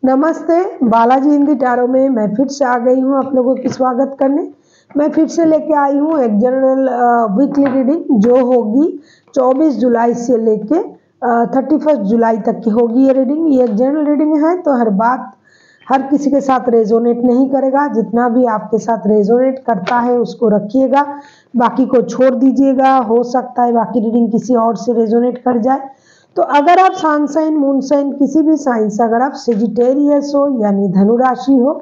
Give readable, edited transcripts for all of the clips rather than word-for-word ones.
नमस्ते, बालाजी हिंदी टैरो में मैं फिर से आ गई हूँ आप लोगों की स्वागत करने। मैं फिर से लेके आई हूँ एक जनरल वीकली रीडिंग जो होगी 24 जुलाई से लेके 31 जुलाई तक की होगी। ये रीडिंग ये एक जनरल रीडिंग है, तो हर बात हर किसी के साथ रेजोनेट नहीं करेगा। जितना भी आपके साथ रेजोनेट करता है उसको रखिएगा, बाकी को छोड़ दीजिएगा। हो सकता है बाकी रीडिंग किसी और से रेजोनेट कर जाए। तो अगर आप सन साइन, मून साइन, किसी भी साइन से अगर आप सेजिटेरियस हो यानी धनु राशि हो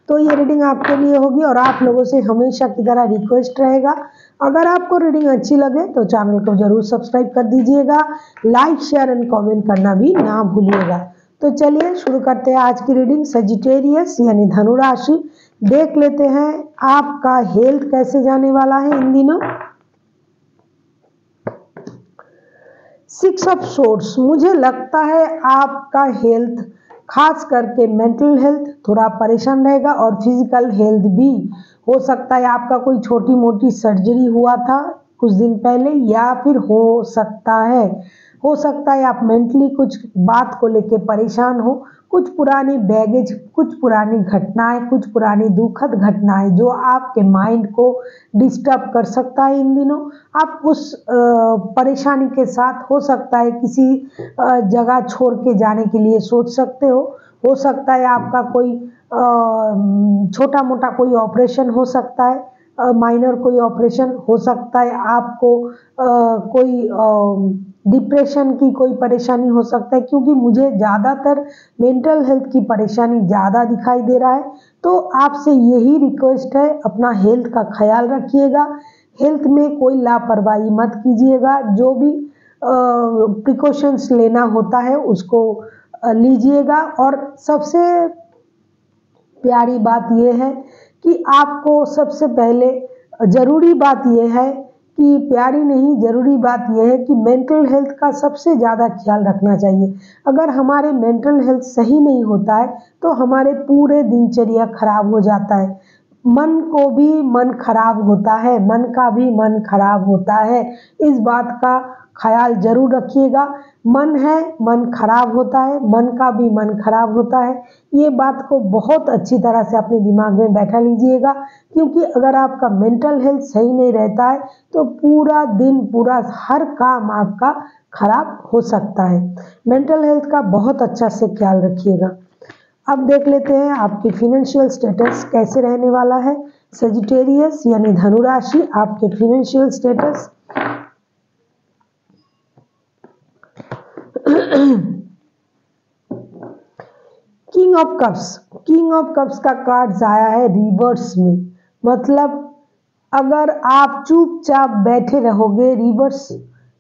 तो ये रीडिंग आपके लिए होगी। और आप लोगों से हमेशा की तरह रिक्वेस्ट रहेगा, अगर आपको रीडिंग अच्छी लगे तो चैनल को जरूर सब्सक्राइब कर दीजिएगा, लाइक शेयर एंड कमेंट करना भी ना भूलिएगा। तो चलिए शुरू करते हैं आज की रीडिंग। सेजिटेरियस यानी धनु राशि, देख लेते हैं आपका हेल्थ कैसे जाने वाला है इन दिनों। 6 ऑफ सोर्ड्स, मुझे लगता है आपका हेल्थ खास करके मेंटल हेल्थ थोड़ा परेशान रहेगा और फिजिकल हेल्थ भी हो सकता है। आपका कोई छोटी मोटी सर्जरी हुआ था कुछ दिन पहले, या फिर हो सकता है आप मेंटली कुछ बात को लेके परेशान हो। कुछ पुरानी बैगेज, कुछ पुरानी घटनाएं, कुछ पुरानी दुखद घटनाएं जो आपके माइंड को डिस्टर्ब कर सकता है इन दिनों। आप उस परेशानी के साथ हो सकता है किसी जगह छोड़ के जाने के लिए सोच सकते हो सकता है आपका कोई छोटा मोटा कोई ऑपरेशन हो सकता है, माइनर कोई ऑपरेशन हो सकता है। आपको कोई डिप्रेशन की कोई परेशानी हो सकता है, क्योंकि मुझे ज़्यादातर मेंटल हेल्थ की परेशानी ज़्यादा दिखाई दे रहा है। तो आपसे यही रिक्वेस्ट है, अपना हेल्थ का ख्याल रखिएगा, हेल्थ में कोई लापरवाही मत कीजिएगा। जो भी प्रिकॉशंस लेना होता है उसको लीजिएगा। और सबसे प्यारी बात यह है कि आपको सबसे पहले ज़रूरी बात यह है कि प्यारी नहीं, ज़रूरी बात यह है कि मेंटल हेल्थ का सबसे ज़्यादा ख्याल रखना चाहिए। अगर हमारे मेंटल हेल्थ सही नहीं होता है तो हमारे पूरे दिनचर्या खराब हो जाता है। मन को भी मन खराब होता है, मन का भी मन खराब होता है। इस बात का ख्याल जरूर रखिएगा। मन है, मन खराब होता है, मन का भी मन खराब होता है। ये बात को बहुत अच्छी तरह से अपने दिमाग में बैठा लीजिएगा, क्योंकि अगर आपका मेंटल हेल्थ सही नहीं रहता है तो पूरा दिन, पूरा हर काम आपका खराब हो सकता है। मेंटल हेल्थ का बहुत अच्छा से ख्याल रखिएगा। अब देख लेते हैं आपकी फिनेंशियल स्टेटस कैसे रहने वाला है। सेजिटेरियस यानी धनु राशि, आपके financial status king of cups, king of cups का कार्ड आया है रिवर्स में। मतलब अगर आप चुपचाप बैठे रहोगे, रिवर्स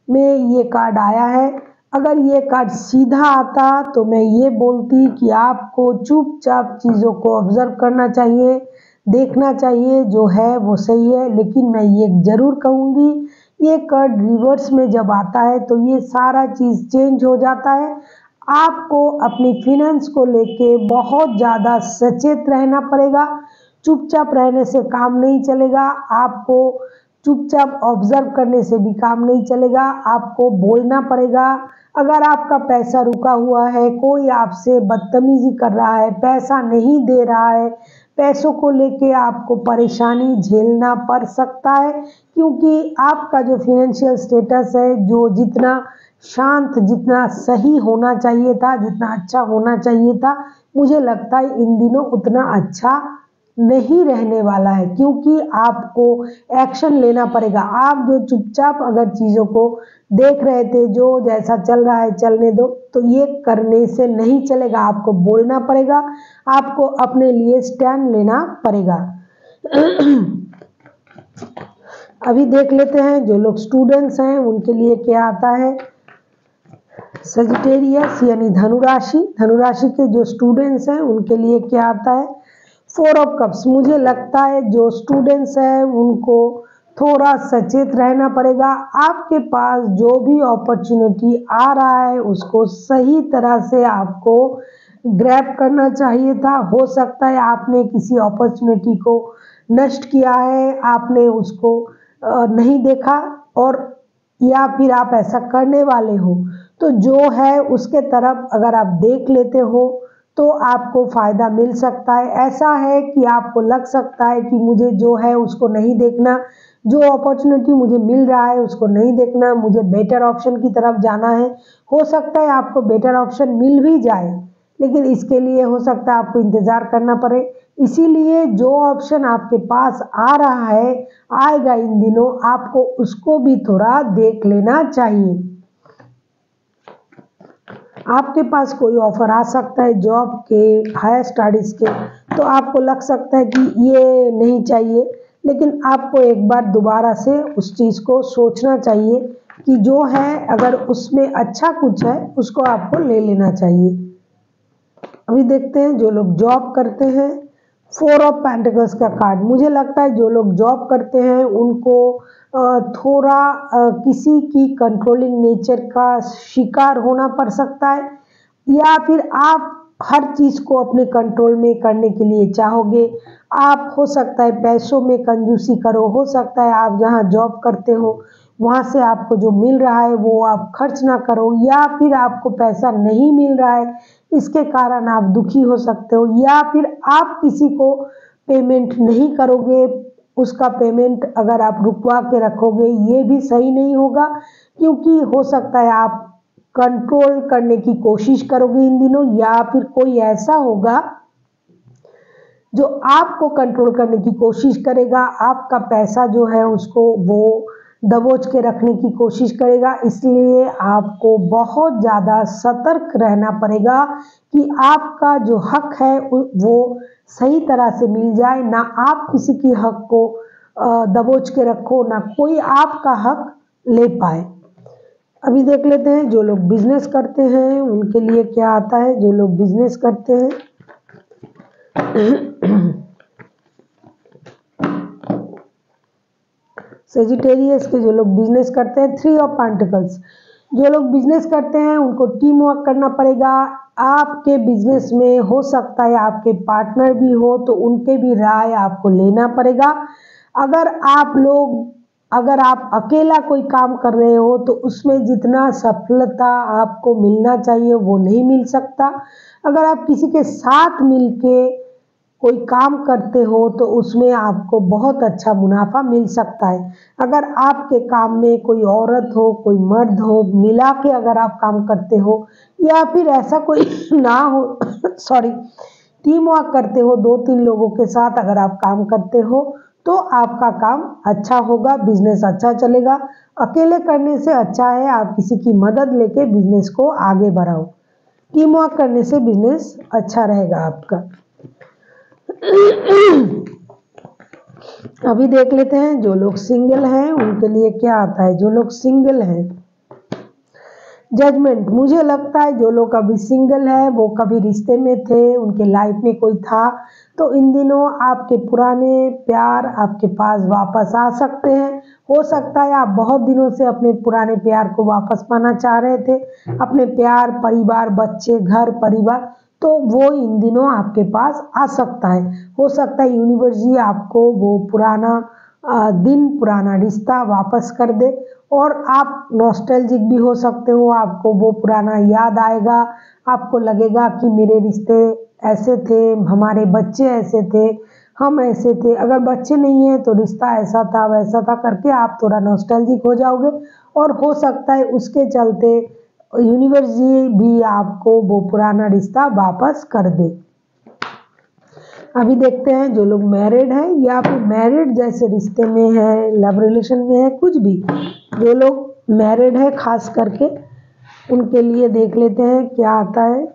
में ये कार्ड आया है। अगर ये कार्ड सीधा आता तो मैं ये बोलती कि आपको चुपचाप चीज़ों को ऑब्जर्व करना चाहिए, देखना चाहिए, जो है वो सही है। लेकिन मैं ये ज़रूर कहूँगी, ये कार्ड रिवर्स में जब आता है तो ये सारा चीज़ चेंज हो जाता है। आपको अपनी फिनेंस को लेके बहुत ज़्यादा सचेत रहना पड़ेगा। चुपचाप रहने से काम नहीं चलेगा, आपको चुपचाप ऑब्जर्व करने से भी काम नहीं चलेगा, आपको बोलना पड़ेगा। अगर आपका पैसा रुका हुआ है, कोई आपसे बदतमीजी कर रहा है, पैसा नहीं दे रहा है, पैसों को लेके आपको परेशानी झेलना पड़ सकता है, क्योंकि आपका जो फिनेंशियल स्टेटस है, जो जितना शांत, जितना सही होना चाहिए था, जितना अच्छा होना चाहिए था, मुझे लगता है इन दिनों उतना अच्छा नहीं रहने वाला है। क्योंकि आपको एक्शन लेना पड़ेगा। आप जो चुपचाप अगर चीज़ों को देख रहे थे, जो जैसा चल रहा है चलने दो, तो ये करने से नहीं चलेगा। आपको बोलना पड़ेगा, आपको अपने लिए स्टैंड लेना पड़ेगा। अभी देख लेते हैं जो लोग स्टूडेंट्स हैं उनके लिए क्या आता है। सेजिटेरियस यानी धनु राशि, धनु राशि के जो स्टूडेंट्स हैं उनके लिए क्या आता है। 4 ऑफ कप्स, मुझे लगता है जो स्टूडेंट्स हैं उनको थोड़ा सचेत रहना पड़ेगा। आपके पास जो भी अपॉर्चुनिटी आ रहा है उसको सही तरह से आपको ग्रैब करना चाहिए था। हो सकता है आपने किसी अपॉर्चुनिटी को नष्ट किया है, आपने उसको नहीं देखा, और या फिर आप ऐसा करने वाले हो। तो जो है उसके तरफ अगर आप देख लेते हो तो आपको फ़ायदा मिल सकता है। ऐसा है कि आपको लग सकता है कि मुझे जो है उसको नहीं देखना, जो अपॉर्चुनिटी मुझे मिल रहा है उसको नहीं देखना, मुझे बेटर ऑप्शन की तरफ जाना है। हो सकता है आपको बेटर ऑप्शन मिल भी जाए, लेकिन इसके लिए हो सकता है आपको इंतज़ार करना पड़े। इसीलिए जो ऑप्शन आपके पास आ रहा है, आएगा इन दिनों, आपको उसको भी थोड़ा देख लेना चाहिए। आपके पास कोई ऑफर आ सकता है जॉब के, हायर स्टडीज़ के, तो आपको लग सकता है कि ये नहीं चाहिए, लेकिन आपको एक बार दोबारा से उस चीज़ को सोचना चाहिए कि जो है अगर उसमें अच्छा कुछ है उसको आपको ले लेना चाहिए। अभी देखते हैं जो लोग जॉब करते हैं, 4 ऑफ पेंटिकल्स का कार्ड। मुझे लगता है जो लोग जॉब करते हैं उनको थोड़ा किसी की कंट्रोलिंग नेचर का शिकार होना पड़ सकता है, या फिर आप हर चीज़ को अपने कंट्रोल में करने के लिए चाहोगे। आप हो सकता है पैसों में कंजूसी करो, हो सकता है आप जहाँ जॉब करते हो वहाँ से आपको जो मिल रहा है वो आप खर्च ना करो, या फिर आपको पैसा नहीं मिल रहा है इसके कारण आप दुखी हो सकते हो, या फिर आप किसी को पेमेंट नहीं करोगे, उसका पेमेंट अगर आप रुकवा के रखोगे, ये भी सही नहीं होगा, क्योंकि हो सकता है आप कंट्रोल करने की कोशिश करोगे इन दिनों, या फिर कोई ऐसा होगा जो आपको कंट्रोल करने की कोशिश करेगा, आपका पैसा जो है उसको वो दबोच के रखने की कोशिश करेगा। इसलिए आपको बहुत ज़्यादा सतर्क रहना पड़ेगा कि आपका जो हक है वो सही तरह से मिल जाए, ना आप किसी की हक को दबोच के रखो, ना कोई आपका हक ले पाए। अभी देख लेते हैं जो लोग बिजनेस करते हैं उनके लिए क्या आता है। जो लोग बिजनेस करते हैं सेजिटेरियस के जो लोग बिजनेस करते हैं, 3 ऑफ पेंटिकल्स। जो लोग बिजनेस करते हैं उनको टीम वर्क करना पड़ेगा। आपके बिजनेस में हो सकता है आपके पार्टनर भी हो, तो उनके भी राय आपको लेना पड़ेगा। अगर आप अकेला कोई काम कर रहे हो तो उसमें जितना सफलता आपको मिलना चाहिए वो नहीं मिल सकता। अगर आप किसी के साथ मिलके कोई काम करते हो तो उसमें आपको बहुत अच्छा मुनाफा मिल सकता है। अगर आपके काम में कोई औरत हो, कोई मर्द हो, मिला के अगर आप काम करते हो, या फिर ऐसा कोई ना हो सॉरी, टीम वर्क करते हो, 2-3 लोगों के साथ अगर आप काम करते हो तो आपका काम अच्छा होगा, बिजनेस अच्छा चलेगा। अकेले करने से अच्छा है आप किसी की मदद लेके बिजनेस को आगे बढ़ाओ। टीम वर्क करने से बिजनेस अच्छा रहेगा आपका। अभी देख लेते हैं जो लोग सिंगल हैं उनके लिए क्या आता है। जो लोग सिंगल हैं, जजमेंट। मुझे लगता है जो लोग अभी सिंगल है वो कभी रिश्ते में थे, उनके लाइफ में कोई था, तो इन दिनों आपके पुराने प्यार आपके पास वापस आ सकते हैं। हो सकता है आप बहुत दिनों से अपने पुराने प्यार को वापस पाना चाह रहे थे, अपने प्यार, परिवार, बच्चे, घर परिवार, तो वो इन दिनों आपके पास आ सकता है। हो सकता है यूनिवर्स जी आपको वो पुराना दिन, पुराना रिश्ता वापस कर दे, और आप नॉस्टैल्जिक भी हो सकते हो। आपको वो पुराना याद आएगा, आपको लगेगा कि मेरे रिश्ते ऐसे थे, हमारे बच्चे ऐसे थे, हम ऐसे थे। अगर बच्चे नहीं हैं तो रिश्ता ऐसा था वैसा था करके आप थोड़ा नॉस्टैल्जिक हो जाओगे, और हो सकता है उसके चलते यूनिवर्स जी भी आपको वो पुराना रिश्ता वापस कर दे। अभी देखते हैं जो लोग मैरिड हैं या फिर मैरिड जैसे रिश्ते में है, लव रिलेशन में है, कुछ भी, जो लोग मैरिड है खास करके उनके लिए देख लेते हैं क्या आता है।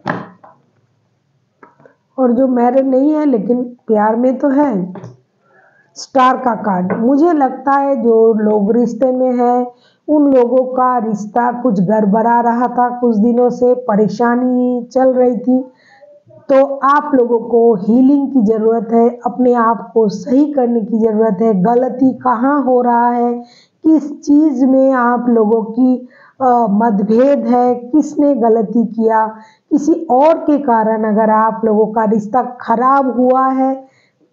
और जो मैरिड नहीं है लेकिन प्यार में तो है, स्टार का कार्ड। मुझे लगता है जो लोग रिश्ते में है उन लोगों का रिश्ता कुछ गड़बड़ा रहा था, कुछ दिनों से परेशानी चल रही थी, तो आप लोगों को हीलिंग की ज़रूरत है, अपने आप को सही करने की ज़रूरत है। गलती कहाँ हो रहा है, किस चीज़ में आप लोगों की मतभेद है, किसने गलती किया, किसी और के कारण अगर आप लोगों का रिश्ता खराब हुआ है,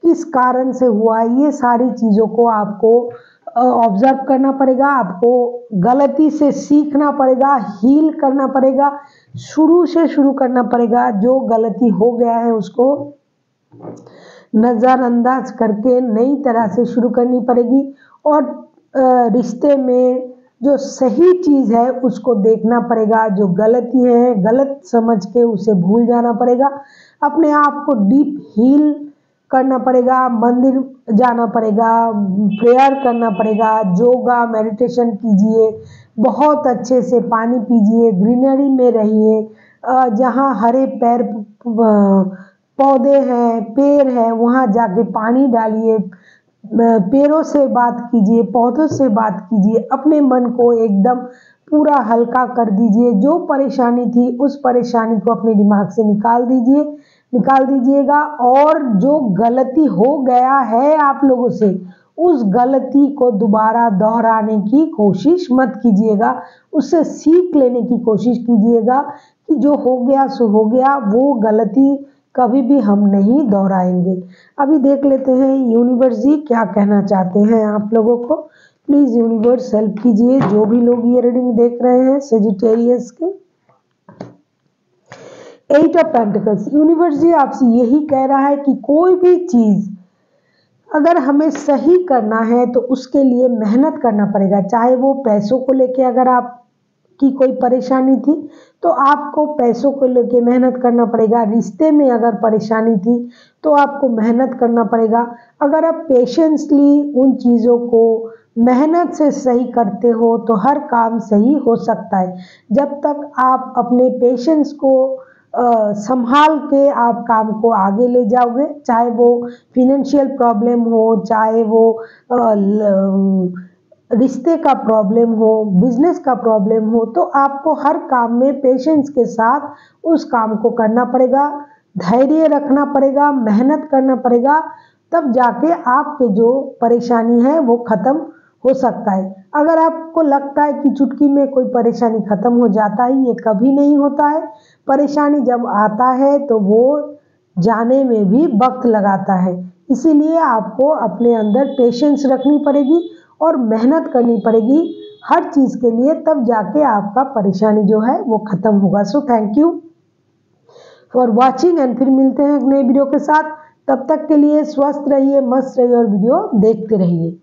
किस कारण से हुआ है, ये सारी चीज़ों को आपको ऑब्जर्व करना पड़ेगा, आपको गलती से सीखना पड़ेगा, हील करना पड़ेगा, शुरू से शुरू करना पड़ेगा। जो गलती हो गया है उसको नज़रअंदाज करके नई तरह से शुरू करनी पड़ेगी और रिश्ते में जो सही चीज़ है उसको देखना पड़ेगा, जो गलती है गलत समझ के उसे भूल जाना पड़ेगा। अपने आप को डीप हील करना पड़ेगा, मंदिर जाना पड़ेगा, प्रेयर करना पड़ेगा, योगा मेडिटेशन कीजिए, बहुत अच्छे से पानी पीजिए, ग्रीनरी में रहिए, जहाँ हरे पौधे हैं, पेड़ हैं, वहाँ जाके पानी डालिए, पेड़ों से बात कीजिए, पौधों से बात कीजिए, अपने मन को एकदम पूरा हल्का कर दीजिए। जो परेशानी थी उस परेशानी को अपने दिमाग से निकाल दीजिएगा और जो गलती हो गया है आप लोगों से उस गलती को दोबारा दोहराने की कोशिश मत कीजिएगा, उससे सीख लेने की कोशिश कीजिएगा कि जो हो गया सो हो गया, वो गलती कभी भी हम नहीं दोहराएंगे। अभी देख लेते हैं यूनिवर्स जी क्या कहना चाहते हैं आप लोगों को। प्लीज़ यूनिवर्स हेल्प कीजिए जो भी लोग ये रीडिंग देख रहे हैं सेजिटेरियस के। 8 ऑफ पेंटिकल्स, यूनिवर्स जी आपसे यही कह रहा है कि कोई भी चीज़ अगर हमें सही करना है तो उसके लिए मेहनत करना पड़ेगा। चाहे वो पैसों को लेके अगर आप की कोई परेशानी थी तो आपको पैसों को लेके मेहनत करना पड़ेगा। रिश्ते में अगर परेशानी थी तो आपको मेहनत करना पड़ेगा। अगर आप पेशेंसली उन चीज़ों को मेहनत से सही करते हो तो हर काम सही हो सकता है। जब तक आप अपने पेशेंस को संभाल के आप काम को आगे ले जाओगे, चाहे वो फिनेंशियल प्रॉब्लम हो, चाहे वो रिश्ते का प्रॉब्लम हो, बिजनेस का प्रॉब्लम हो, तो आपको हर काम में पेशेंस के साथ उस काम को करना पड़ेगा, धैर्य रखना पड़ेगा, मेहनत करना पड़ेगा, तब जाके आपके जो परेशानी है वो ख़त्म हो सकता है। अगर आपको लगता है कि चुटकी में कोई परेशानी ख़त्म हो जाता है, ये कभी नहीं होता है। परेशानी जब आता है तो वो जाने में भी वक्त लगाता है। इसीलिए आपको अपने अंदर पेशेंस रखनी पड़ेगी और मेहनत करनी पड़ेगी हर चीज़ के लिए, तब जाके आपका परेशानी जो है वो ख़त्म होगा। So thank you for watching and फिर मिलते हैं एक नए वीडियो के साथ। तब तक के लिए स्वस्थ रहिए, मस्त रहिए और वीडियो देखते रहिए।